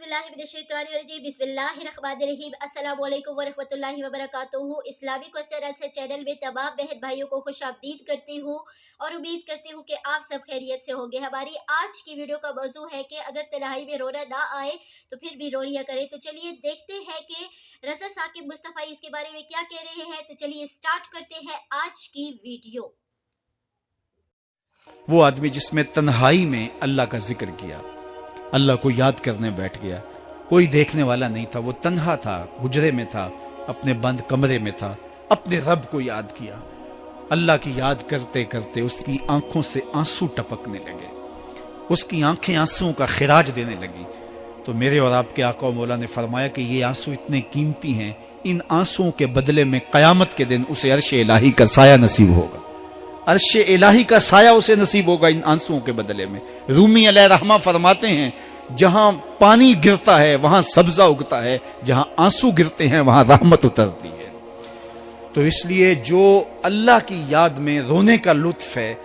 बिस्मिल्लाहिर्रहमानिर्रहीम। अस्सलाम वालेकुम वरहमतुल्लाहि वबरकातुहू। इस्लामी कसरत से चैनल में तमाम बहन भाइयों को खुशामदीद करती हूँ और उम्मीद करती हूँ कि आप सब खैरियत से होंगे। हमारी आज की वीडियो का मौजू है कि अगर तन्हाई में रोना ना आए तो फिर भी रो लिया करें। तो चलिए देखते हैं कि रज़ा साकिब मुस्तफ़ा इसके बारे में क्या कह रहे हैं। तो चलिए स्टार्ट करते हैं आज की वीडियो। वो आदमी जिसमें तन्हाई में अल्लाह का जिक्र किया, अल्लाह को याद करने बैठ गया, कोई देखने वाला नहीं था, वो तन्हा था, गुजरे में था, अपने बंद कमरे में था, अपने रब को याद किया। अल्लाह की याद करते करते उसकी आंखों से आंसू टपकने लगे, उसकी आंखें आंसुओं का खिराज देने लगी। तो मेरे और आपके आका मौला ने फरमाया कि ये आंसू इतने कीमती हैं, इन आंसुओं के बदले में कयामत के दिन उसे अर्श इलाही का साया नसीब होगा। अर्श इलाही का साया उसे नसीब होगा इन आंसुओं के बदले में। रूमी अलैहिर्रहमा फरमाते हैं, जहां पानी गिरता है वहां सब्जा उगता है, जहां आंसू गिरते हैं वहां रहमत उतरती है। तो इसलिए जो अल्लाह की याद में रोने का लुत्फ है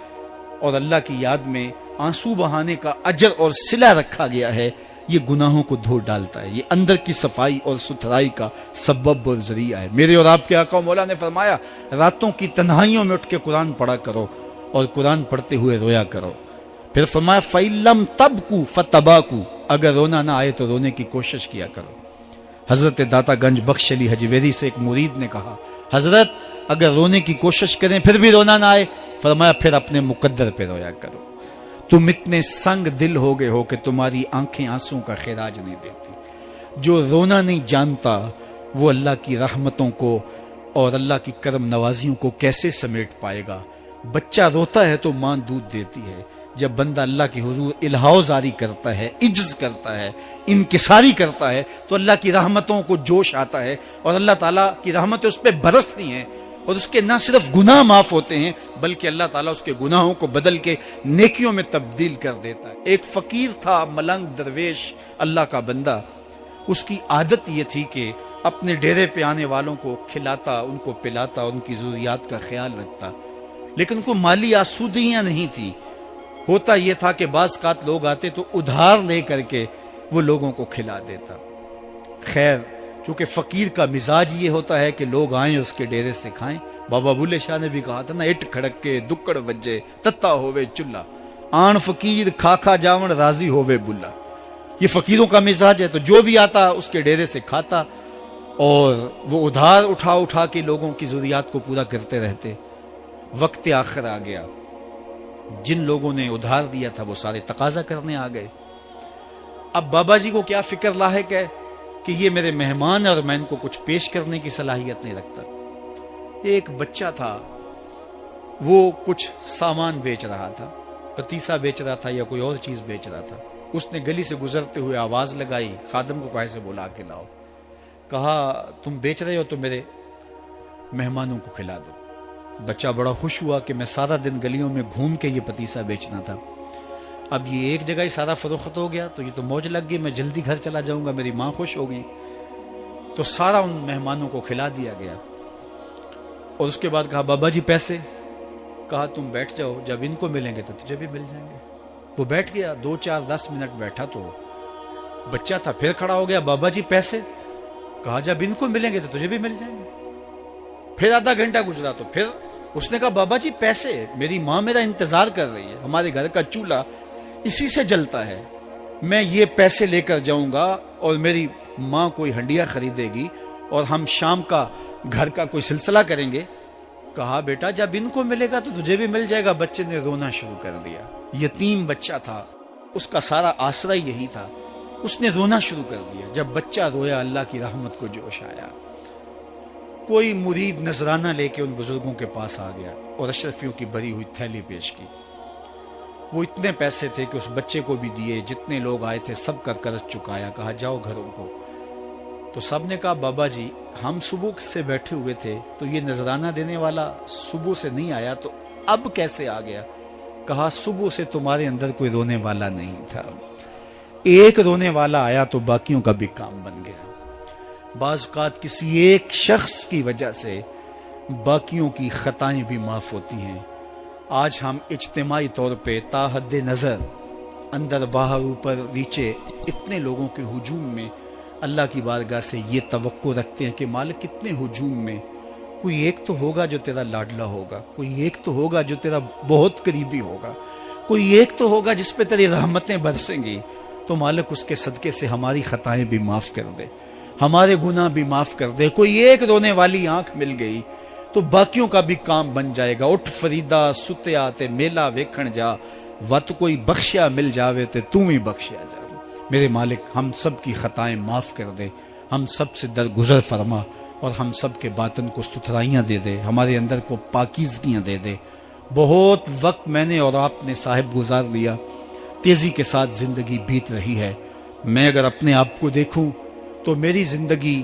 और अल्लाह की याद में आंसू बहाने का अजर और सिला रखा गया है, ये गुनाहों को धो डालता है, ये अंदर की सफाई और सुथराई का सबब और जरिया है। मेरे और आपके आका मौला ने फरमाया, रातों की तन्हाइयों में उठ के कुरान पढ़ा करो और कुरान पढ़ते हुए रोया करो। फिर फरमाया, फ़इल्लम तबकू फतबाकू, अगर रोना ना आए तो रोने की कोशिश किया करो। हजरत दाता गंज बख्श अली हजवेरी से एक मुरीद ने कहा, हजरत अगर रोने की कोशिश करें फिर भी रोना ना आए, फरमाया फिर अपने मुकद्दर पे रोया करो। तुम इतने संग दिल हो गए हो कि तुम्हारी आंखें आंसुओं का खिराज नहीं देती। जो रोना नहीं जानता वो अल्लाह की रहमतों को और अल्लाह की करम नवाजियों को कैसे समेट पाएगा। बच्चा रोता है तो मां दूध देती है। जब बंदा अल्लाह की हुजूर इल्हाज़ारी करता है, इज्ज करता है, इनकिसारी करता है, तो अल्लाह की रहमतों को जोश आता है और अल्लाह ताला की रहमतें उस पर बरसती हैं और उसके न सिर्फ गुनाह माफ होते हैं बल्कि अल्लाह ताला उसके गुनाहों को बदल के नेकियों में तब्दील कर देता है। एक फकीर था, मलंग दरवेश, अल्लाह का बंदा। उसकी आदत ये थी कि अपने डेरे पे आने वालों को खिलाता, उनको पिलाता, उनकी जरूरियात का ख्याल रखता, लेकिन उनको माली आसूदियां नहीं थी। होता यह था कि बाज़ कात लोग आते तो उधार ले करके वो लोगों को खिला देता। खैर, चूंकि फकीर का मिजाज ये होता है कि लोग आए उसके डेरे से खाएं। बाबा बुल्ले शाह ने भी कहा था ना, इट खड़क के दुक्कड़ बज्जे तत्ता होवे चुल्ला, आन फकीर खाखा जावन राजी होवे बुल्ला। ये फकीरों का मिजाज है। तो जो भी आता उसके डेरे से खाता और वो उधार उठा उठा के लोगों की जरूरियात को पूरा करते रहते। वक्त आखिर आ गया, जिन लोगों ने उधार दिया था वो सारे तकाजा करने आ गए। अब बाबा जी को क्या फिक्र लाहिक है कि ये मेरे मेहमान और मैं इनको कुछ पेश करने की सलाहियत नहीं रखता। एक बच्चा था, वो कुछ सामान बेच रहा था, पतीसा बेच रहा था या कोई और चीज बेच रहा था। उसने गली से गुजरते हुए आवाज लगाई, खादम को कहे से बुला के लाओ। कहा, तुम बेच रहे हो तो मेरे मेहमानों को खिला दो। बच्चा बड़ा खुश हुआ कि मैं सारा दिन गलियों में घूम के ये पतीसा बेचना था, अब ये एक जगह ही सारा फरोख्त हो गया तो ये तो मौज लग गई, मैं जल्दी घर चला जाऊंगा, मेरी मां खुश हो गई। तो सारा उन मेहमानों को खिला दिया गया और उसके बाद कहा, बाबा जी पैसे। कहा, तुम बैठ जाओ, जब इनको मिलेंगे तो तुझे भी मिल जाएंगे। वो बैठ गया, 2 4 10 मिनट बैठा तो बच्चा था, फिर खड़ा हो गया, बाबा जी पैसे। कहा, जब इनको मिलेंगे तो तुझे भी मिल जाएंगे। फिर आधा घंटा गुजरा तो फिर उसने कहा, बाबा जी पैसे, मेरी माँ मेरा इंतजार कर रही है, हमारे घर का चूल्हा इसी से जलता है, मैं ये पैसे लेकर जाऊंगा और मेरी माँ कोई हंडिया खरीदेगी और हम शाम का घर का कोई सिलसिला करेंगे। कहा, बेटा जब इनको मिलेगा तो तुझे भी मिल जाएगा। बच्चे ने रोना शुरू कर दिया। यतीम बच्चा था, उसका सारा आसरा यही था, उसने रोना शुरू कर दिया। जब बच्चा रोया, अल्लाह की रहमत को जोश आया। कोई मुरीद नजराना लेके उन बुजुर्गों के पास आ गया और अशरफियों की भरी हुई थैली पेश की। वो इतने पैसे थे कि उस बच्चे को भी दिए, जितने लोग आए थे सबका कर्ज चुकाया। कहा, जाओ घरों को। तो सब ने कहा, बाबा जी हम सुबह से बैठे हुए थे तो ये नजराना देने वाला सुबह से नहीं आया, तो अब कैसे आ गया? कहा, सुबह से तुम्हारे अंदर कोई रोने वाला नहीं था, एक रोने वाला आया तो बाकियों का भी काम बन गया। बाज़ औक़ात किसी एक शख्स की वजह से बाकियों की खताएं भी माफ होती हैं। आज हम इज्तिमाई तौर पे ताहद्दे नजर अंदर बाहर ऊपर नीचे इतने लोगों के हुजूम में अल्लाह की बारगाह से ये तवक्को रखते हैं कि मालिक कितने हुजूम में कोई एक तो होगा जो तेरा लाडला होगा, कोई एक तो होगा जो तेरा बहुत करीबी होगा, कोई एक तो होगा जिस पे तेरी रहमतें बरसेंगी। तो मालिक उसके सदके से हमारी खताएं भी माफ कर दे, हमारे गुनाह भी माफ कर दे। कोई एक रोने वाली आंख मिल गई तो बाकियों का भी काम बन जाएगा। उठ फरीदा सुत्या ते मेला वेखण जा, वत कोई बख्शिया मिल जावे ते तू ही बख्शिया जा। मेरे मालिक हम सब की खताएं माफ कर दे, हम सब से दरगुजर फरमा और हम सब के बातन को सुथराइयां दे दे, हमारे अंदर को पाकीज़गियां दे दे। बहुत वक्त मैंने और आपने साहिब गुजार लिया, तेजी के साथ जिंदगी बीत रही है। मैं अगर अपने आप को देखूं तो मेरी जिंदगी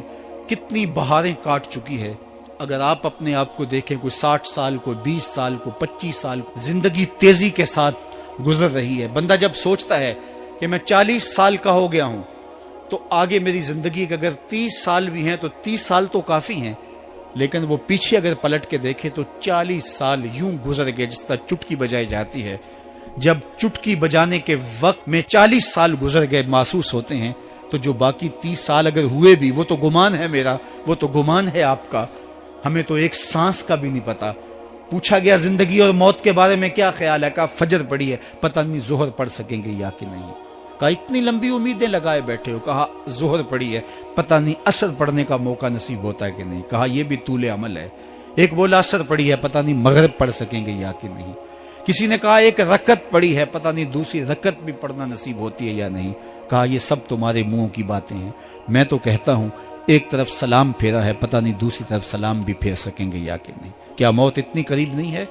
कितनी बहारें काट चुकी है। अगर आप अपने आप को देखें, कोई 60 साल को 20 साल को 25 साल को जिंदगी तेजी के साथ गुजर रही है। बंदा जब सोचता है कि मैं 40 साल का हो गया हूं तो आगे मेरी जिंदगी के अगर 30 साल भी हैं तो 30 साल तो काफी हैं, लेकिन वो पीछे अगर पलट के देखे तो 40 साल यूं गुजर गए जिस तरह चुटकी बजाई जाती है। जब चुटकी बजाने के वक्त में 40 साल गुजर गए महसूस होते हैं, तो जो बाकी 30 साल अगर हुए भी वो तो गुमान है मेरा, वो तो गुमान है आपका। हमें तो एक सांस का भी नहीं पता। पूछा गया जिंदगी और मौत के बारे में क्या ख्याल है, कहा फजर पड़ी है, पता नहीं जोहर पढ़ सकेंगे या कि नहीं। कहा इतनी लंबी उम्मीदें लगाए बैठे हो, कहा जोहर पड़ी है, पता नहीं असर पढ़ने का मौका नसीब होता है कि नहीं। कहा यह भी तूले अमल है। एक बोला असर पड़ी है, पता नहीं मगरिब पढ़ सकेंगे या कि नहीं। किसी ने कहा एक रकत पड़ी है, पता नहीं दूसरी रकत भी पढ़ना नसीब होती है या नहीं। कहा ये सब तुम्हारे मुंह की बातें हैं। मैं तो कहता हूं एक तरफ सलाम फेरा है, पता नहीं दूसरी तरफ सलाम भी फेर सकेंगे या कि नहीं। क्या मौत इतनी करीब नहीं है?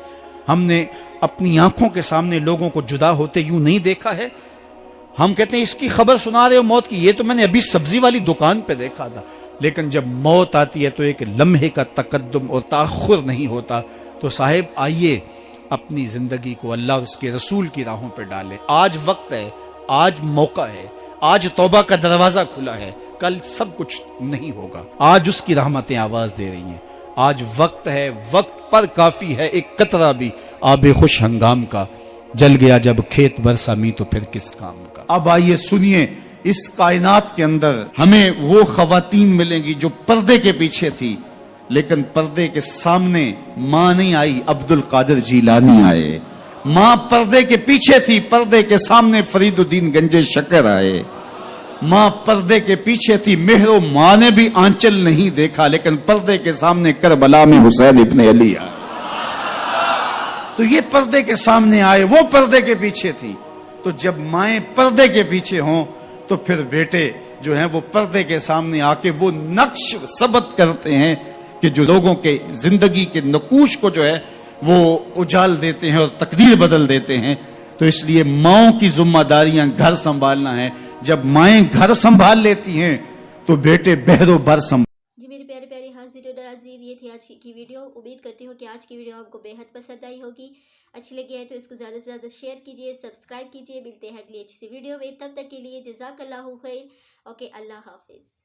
हमने अपनी आंखों के सामने लोगों को जुदा होते यूं नहीं देखा है। हम कहते हैं इसकी खबर सुना रहे हो मौत की, ये तो मैंने अभी सब्जी वाली दुकान पे देखा था। लेकिन जब मौत आती है तो एक लम्हे का तकद्दुम और ताखुर नहीं होता। तो साहिब आइए अपनी जिंदगी को अल्लाह और उसके रसूल की राहों पर डालें। आज वक्त है, आज मौका है, आज तौबा का दरवाजा खुला है, कल सब कुछ नहीं होगा। आज उसकी रहमतें आवाज दे रही हैं। आज वक्त है, वक्त पर काफी है एक कतरा भी आबे खुश हंगाम का। जल गया जब खेत बरसा मी तो फिर किस काम का। अब आइए सुनिए, इस कायनात के अंदर हमें वो खवातीन मिलेंगी जो पर्दे के पीछे थी, लेकिन पर्दे के सामने मां नहीं आई, अब्दुल कादिर जीलानी आए। मां पर्दे के पीछे थी, पर्दे के सामने फरीदुद्दीन गंजे शक्कर आए। मां पर्दे के पीछे थी, मेहरो मां ने भी आंचल नहीं देखा, लेकिन पर्दे के सामने करबला में हुसैन इब्ने अली आए। तो ये पर्दे के सामने आए, वो पर्दे के पीछे थी। तो जब माएं पर्दे के पीछे हों तो फिर बेटे जो हैं वो पर्दे के सामने आके वो नक्श सबत करते हैं कि जो लोगों के जिंदगी के नकूश को जो है वो उजाल देते हैं और तकदीर बदल देते हैं। तो इसलिए माओं की जिम्मेदारियां घर संभालना है। जब माएं घर संभाल लेती हैं तो बेटे बहरो बर संभाल। जी मेरे प्यारे प्यारे हाजिर और नाज़रीन, ये थी आज की वीडियो। उम्मीद करती हूँ कि आज की वीडियो आपको बेहद पसंद आई होगी। अच्छी लगी है तो इसको ज़्यादा से ज़्यादा शेयर कीजिए, सब्सक्राइब कीजिए। मिलते हैं अगली अच्छी सी वीडियो में, तब तक के लिए जज़ाकल्लाहु खैर। ओके, अल्लाह हाफिज़।